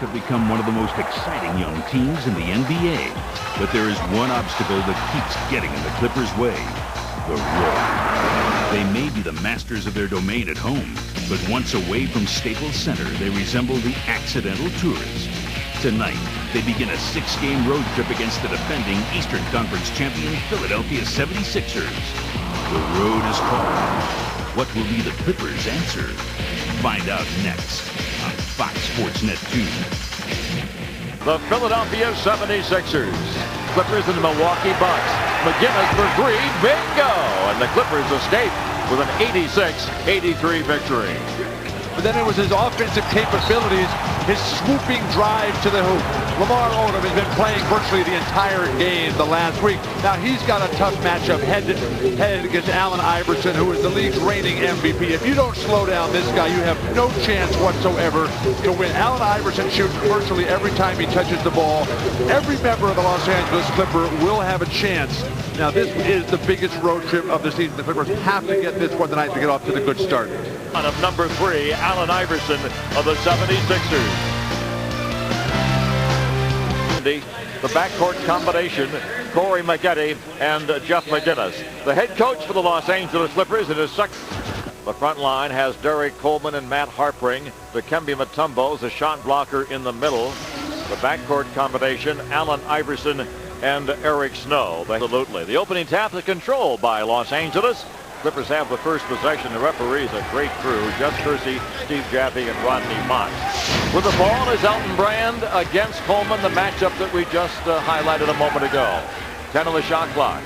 have become one of the most exciting young teams in the NBA. But there is one obstacle that keeps getting in the Clippers' way: the road. They may be the masters of their domain at home, but once away from Staples Center, they resemble the accidental tourist. Tonight, they begin a 6-game road trip against the defending Eastern Conference champion Philadelphia 76ers. The road is called. What will be the Clippers' answer? Find out next on Fox Sports Net 2. The Philadelphia 76ers. Clippers and the Milwaukee Bucks. McGinnis for three. Bingo! And the Clippers escape with an 86-83 victory. But then it was his offensive capabilities, his swooping drive to the hoop. Lamar Odom has been playing virtually the entire game the last week. Now he's got a tough matchup head against Allen Iverson, who is the league's reigning MVP. If you don't slow down this guy, you have no chance whatsoever to win. Allen Iverson shoots virtually every time he touches the ball. Every member of the Los Angeles Clipper will have a chance. Now this is the biggest road trip of the season. The Clippers have to get this one tonight to get off to the good start. Of number 3, Allen Iverson of the 76ers. The backcourt combination, Corey Maggette and Jeff McGinnis. The head coach for the Los Angeles Clippers in his second. The front line has Derek Coleman and Matt Harpring. Dikembe Mutombo is a shot blocker in the middle. The backcourt combination, Allen Iverson and Eric Snow. Absolutely. The opening tap is controlled by Los Angeles. Clippers have the first possession. The referees, a great crew: Jeff Kersey, Steve Jaffe, and Rodney Mox. With the ball is Elton Brand against Coleman, the matchup that we just highlighted a moment ago. 10 on the shot clock.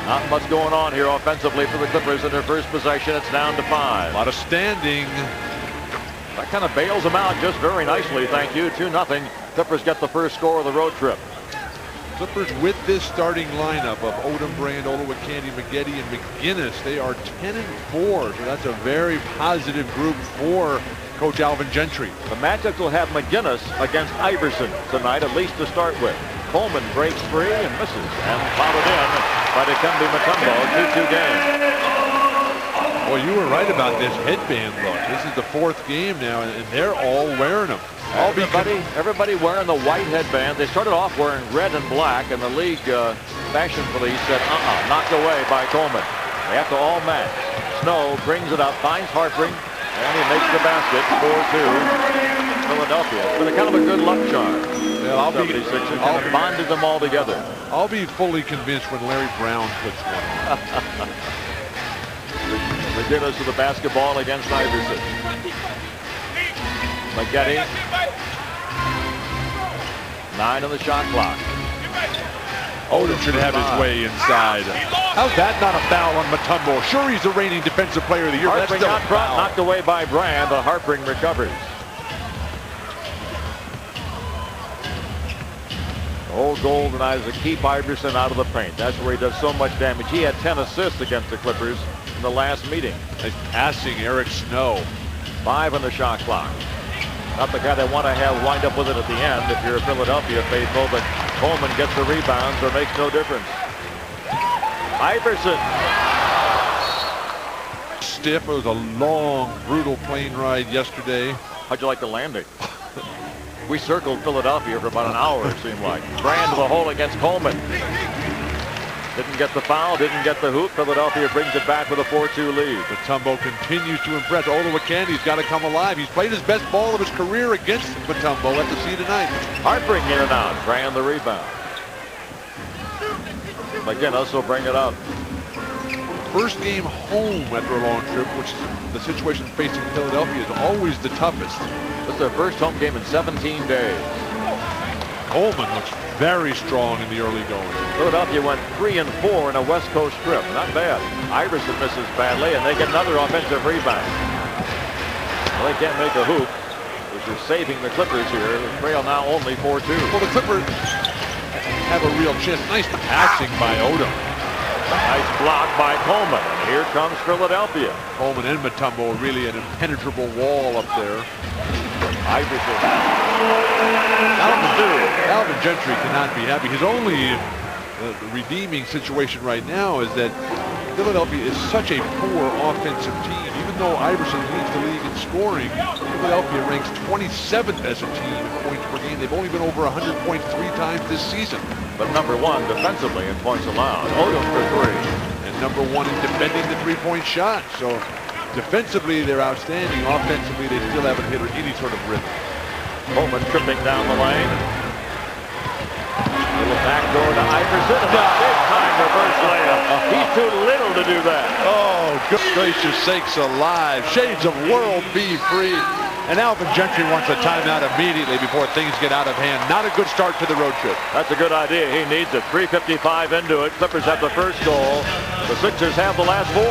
Not much going on here offensively for the Clippers in their first possession. It's down to 5. A lot of standing. That kind of bails them out just very nicely, thank you. 2-0. Clippers get the first score of the road trip. Clippers with this starting lineup of Odom, Brand, Olowokandi, Maggette, and McGinnis, they are 10-4, so that's a very positive group for Coach Alvin Gentry. The matchup will have McGinnis against Iverson tonight, at least to start with. Coleman breaks free and misses, and fouled in by Dikembe Mutombo. 2-2 game. Well, you were right about this headband look. This is the 4th game now, and they're all wearing them. Everybody wearing the white headband. They started off wearing red and black, and the league fashion police said, knocked away by Coleman. They have to all match. Snow brings it up, finds Harpring, and he makes the basket. 4-2 Philadelphia. It's been a kind of a good luck charm. Yeah, I'll bonded them all together. I'll be fully convinced when Larry Brown puts one. McGinnis with the basketball against Iverson. Maggette. 9 on the shot clock. Odom should have his way inside. How's that not a foul on Mutombo? Sure, he's the reigning defensive player of the year. Harpring got front, knocked away by Brand. The Harpring recovers. The whole goal tonight is to keep Iverson out of the paint. That's where he does so much damage. He had 10 assists against the Clippers in the last meeting. Nice passing, Eric Snow. 5 on the shot clock. Not the guy they want to have wind up with it at the end if you're a Philadelphia faithful, but Coleman gets the rebound, so it makes no difference. Iverson. Stiff. It was a long, brutal plane ride yesterday. How'd you like the landing? We circled Philadelphia for about an hour, it seemed like. Brand to the hole against Coleman. Didn't get the foul, didn't get the hoop. Philadelphia brings it back with a 4-2 lead. Mutombo continues to impress. Olowokandi's got to come alive. He's played his best ball of his career against Mutombo. Let's see tonight. Harpring in and out. Brand the rebound. McGinnis will bring it up. First game home after a long trip, which the situation facing Philadelphia is always the toughest. This is their first home game in 17 days. Coleman looks very strong in the early going. Philadelphia went 3-4 in a West Coast trip. Not bad. Iverson misses badly, and they get another offensive rebound. Well, they can't make a hoop, which is saving the Clippers here. The trail now only 4-2. Well, the Clippers have a real chance. Nice passing by Odom. Nice block by Coleman. Here comes Philadelphia. Coleman and Mutombo, really an impenetrable wall up there. Iverson. Alvin Gentry cannot be happy. His only redeeming situation right now is that Philadelphia is such a poor offensive team. Even though Iverson leads the league in scoring, Philadelphia ranks 27th as a team in points per game. They've only been over 100 points 3 times this season. But number 1 defensively in points allowed. Odom for 3. And number 1 in defending the three-point shot. So defensively, they're outstanding. Offensively, they still haven't hit any sort of rhythm. Coleman tripping down the lane. Little backdoor to Iverson. Big time reverse layup. He's too little to do that. Oh, good gracious sakes alive. Shades of world be free. And Alvin Gentry wants a timeout immediately before things get out of hand. Not a good start to the road trip. That's a good idea. He needs it. 3:55 into it. Clippers have the first goal. The Sixers have the last 4.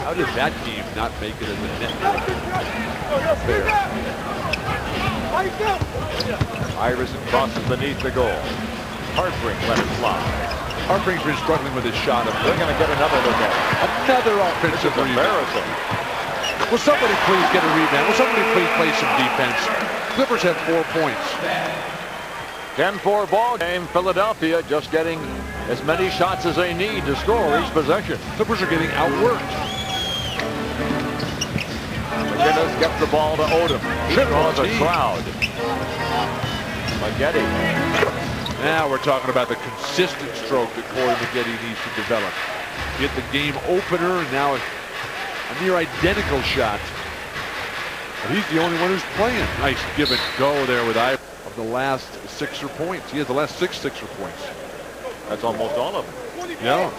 How did that team not make it as a net? Fair. Iverson crosses beneath the goal. Harpring let it fly. Harpring's been struggling with his shot. They're going to get another look at it. Another offensive rebound. Embarrassing. Will somebody please get a rebound? Will somebody please play some defense? Clippers have 4 points. 10-4 ball game. Philadelphia just getting as many shots as they need to score each possession. Clippers are getting outworked. McGinnis gets the ball to Odom. He draws a crowd. Maggette. Now we're talking about the consistent stroke that Corey Maggette needs to develop. Get the game opener, and now a near identical shot. But he's the only one who's playing. Nice give and go there with Iverson of the last Sixer points. He has the last 6 Sixer points. That's almost all of them. Yeah.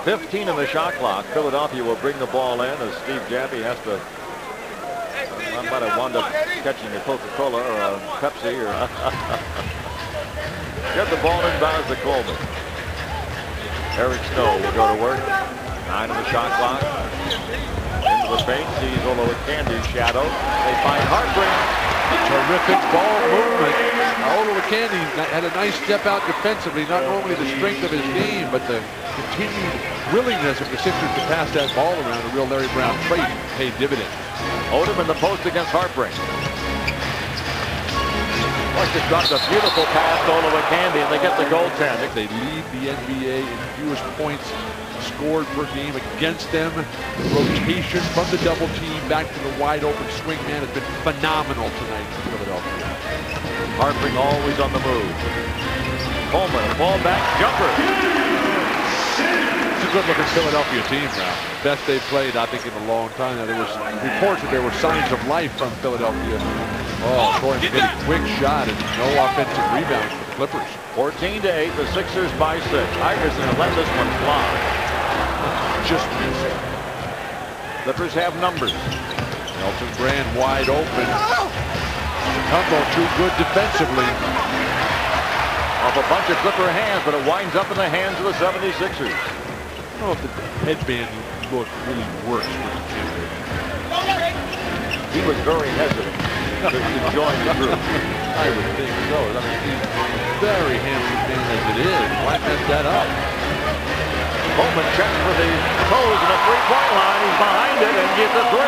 15 in the shot clock. Philadelphia will bring the ball in as Steve Jaffe has to. I might have wound up catching a Coca-Cola or a Pepsi or get the ball inbounds to Coleman. Eric Snow will go to work. 9 in the shot clock. Into the paint, sees Olowokandi shadow. They find Harpring. Terrific ball movement. Olowokandi had a nice step out defensively. Not only the strength of his game, but the continued willingness of the Sixers to pass that ball around. A real Larry Brown trait paid dividends. Odom in the post against Harpring. Just drops a beautiful pass to Olowokandi, and they get the goaltending. They lead the NBA in fewest points scored per game against them. The rotation from the double team back to the wide open swing man has been phenomenal tonight for Philadelphia. Harpring always on the move. Coleman, ball back, jumper. It's a good looking Philadelphia team now. Best they've played, I think, in a long time. Now, there was reports that there were signs of life from Philadelphia. Oh, Corey Maggette, quick shot and no offensive rebounds for the Clippers. 14-8, the Sixers by 6. Iverson let this one fly. Just missing. Clippers have numbers. Elton Brand wide open. Mutombo too good defensively. Off a bunch of Clipper hands, but it winds up in the hands of the 76ers. I don't know if the headband look really works with the team. He was very hesitant to join the group. I would think so. I mean, he's very handsome man as it is. Why mess that up? Coleman checks for the toes in the three-point line. He's behind it and gets a 3.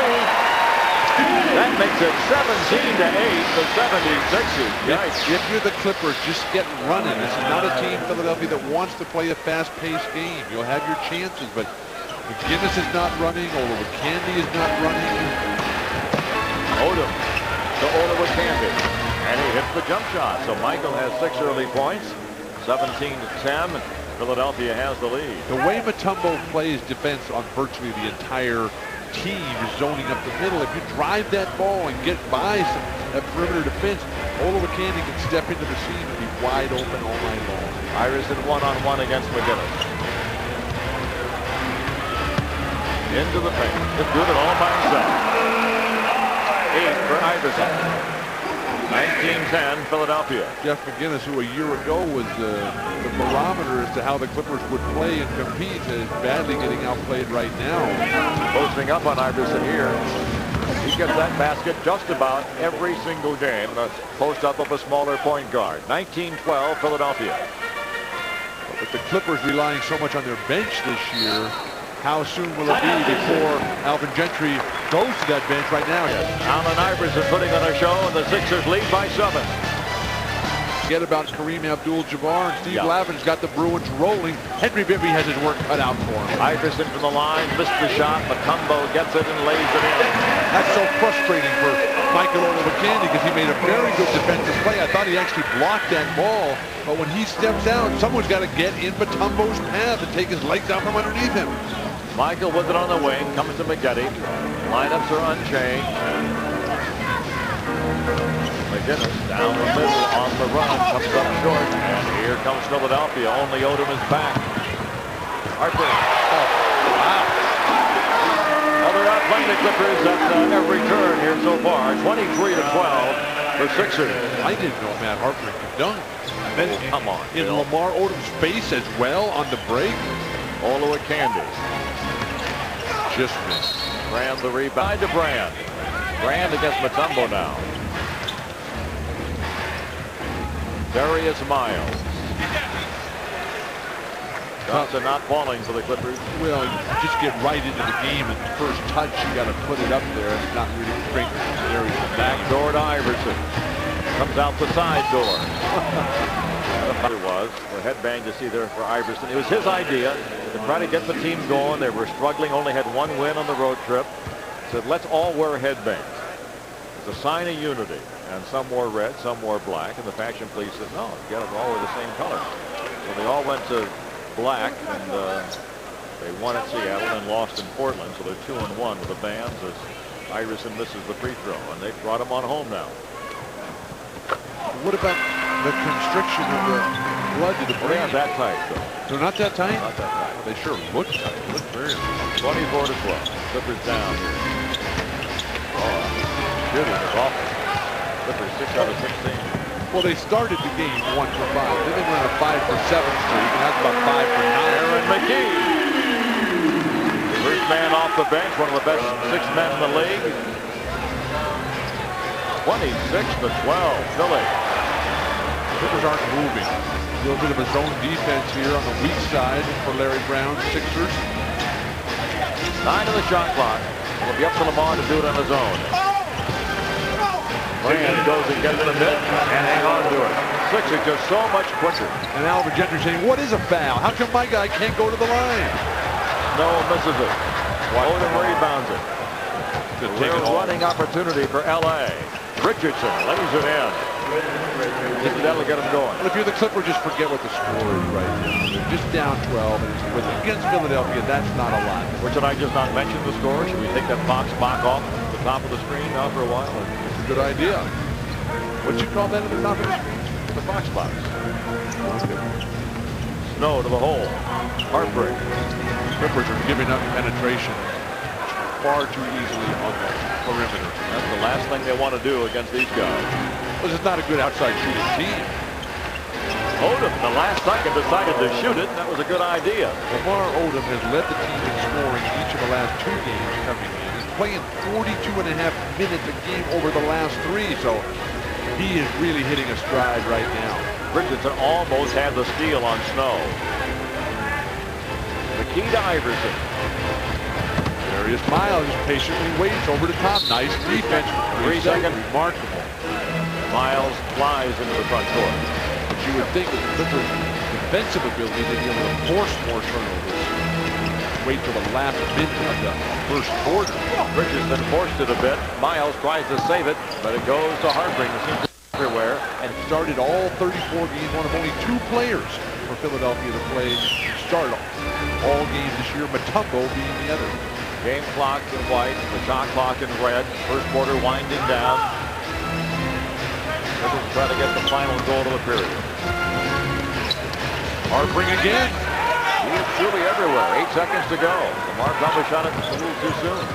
That makes it 17-8, the 76ers. Yikes. If you're the Clippers, just get running. This is not a team, Philadelphia, that wants to play a fast-paced game. You'll have your chances, but McGinnis is not running. Olowokandi is not running. Odom to Olowokandi, and he hits the jump shot. So Michael has 6 early points, 17-10. Philadelphia has the lead. The way Mutombo plays defense on virtually the entire team is zoning up the middle. If you drive that ball and get by some perimeter defense, Olowokandi can step into the seam and be wide open all night long. Iverson one-on-one against McGinnis. Into the paint. Just doing it all by himself. 8 for Iverson. 19-10 Philadelphia. Jeff McGinnis, who a year ago was the barometer as to how the Clippers would play and compete, is badly getting outplayed right now. Posting up on Iverson here. He gets that basket just about every single game. The post up of a smaller point guard. 19-12 Philadelphia. With the Clippers relying so much on their bench this year, how soon will it be before Alvin Gentry goes to that bench right now? Allen Iverson putting on a show, and the Sixers lead by 7. Forget about Kareem Abdul-Jabbar and Steve Yeah. Lavin's got the Bruins rolling. Henry Bibby has his work cut out for him. Iverson from the line, missed the shot. Mutombo gets it and lays it in. That's so frustrating for Michael Olowokandi because he made a very good defensive play. I thought he actually blocked that ball, but when he steps out, someone's got to get in Mutombo's path and take his legs out from underneath him. Michael with it on the wing, comes to McGetty. Lineups are unchanged. McGinnis down the middle on the run, comes up short, and here comes Philadelphia. Only Odom is back. Harper. Oh, wow. Well, they're outplaying the Clippers at every turn here so far. 23-12 for Sixers. I didn't know Matt Harper could dunk. And then Come on, in Bill. Lamar Odom's face as well on the break. Olowokandi. Just missed. Brand the rebound to Brand. Brand against Mutombo now. Darius Miles. Johnson not falling for the Clippers. Well, you just get right into the game and first touch, you got to put it up there. It's not really great areas of back. Door to Iverson. Comes out the side door. It was the headbang to see there for Iverson. It was his idea to try to get the team going. They were struggling, only had one win on the road trip. Said, let's all wear headbands. It's a sign of unity. And some wore red, some wore black. And the fashion police said, no, you got to all wear the same color. So they all went to black, and they won at Seattle and lost in Portland. So they're 2-1 with the bands as Iverson misses the free throw. And they've brought him on home now. What about the constriction of the blood to the They're brain? not that tight, though. They're not that tight? Not that tight. They sure look tight. Look very 24-12. Clippers down here. Oh, shooting is awful. Clippers 6 out of 16. Well, they started the game 1 for 5. Then they went on a 5 for 7 streak, and that's about 5 for 9. Aaron McKee. First man off the bench, one of the best 6 men in the league. 26-12, Philly. Clippers aren't moving. A little bit of a zone defense here on the weak side for Larry Brown's Sixers. 9 to the shot clock. It'll be up to Lamar to do it on his own. Brand goes and gets the mid and hang on to it. Sixers just so much quicker. And Alvin Gentry saying, what is a foul? How come my guy can't go to the line? No one misses it. Odom rebounds it. Real running opportunity for L.A. Richardson lays it in. That'll get him going. Well, if you're the Clippers, just forget what the score is right now. They're just down 12. And against Philadelphia, that's not a lot. Or should I just not mention the score? Should we take that box back off the top of the screen now for a while? It's a good idea. What'd you call that at the top of the screen? The box. Snow to the hole. Heartbreak. Clippers are giving up penetration far too easily on the perimeter. That's the last thing they want to do against these guys. This is not a good outside shooting team. Odom, the last second, decided to shoot it. That was a good idea. Lamar Odom has led the team in scoring each of the last 2 games coming in. He's playing 42.5 minutes a game over the last 3, so he is really hitting a stride right now. Richardson almost had the steal on Snow. The key to Iverson. Darius Miles patiently waits over the top. Nice defense. 3 seconds. Remarkable. Miles flies into the front court. But you would think that the Clippers' defensive ability to be able to force more turnovers. Wait till the last minute of the first quarter. Richardson forced it a bit. Miles tries to save it, but it goes to Harper. It seems everywhere. And started all 34 games. One of only 2 players for Philadelphia to play start all games this year. Mutombo being the other. Game clock in white, the shot clock in red. First quarter winding down. Clippers try to get the final goal of the period. Harpering again. He is truly everywhere. 8 seconds to go. Lamar probably shot it a little too soon.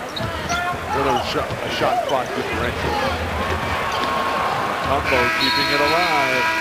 With a shot clock differential. Mutombo keeping it alive.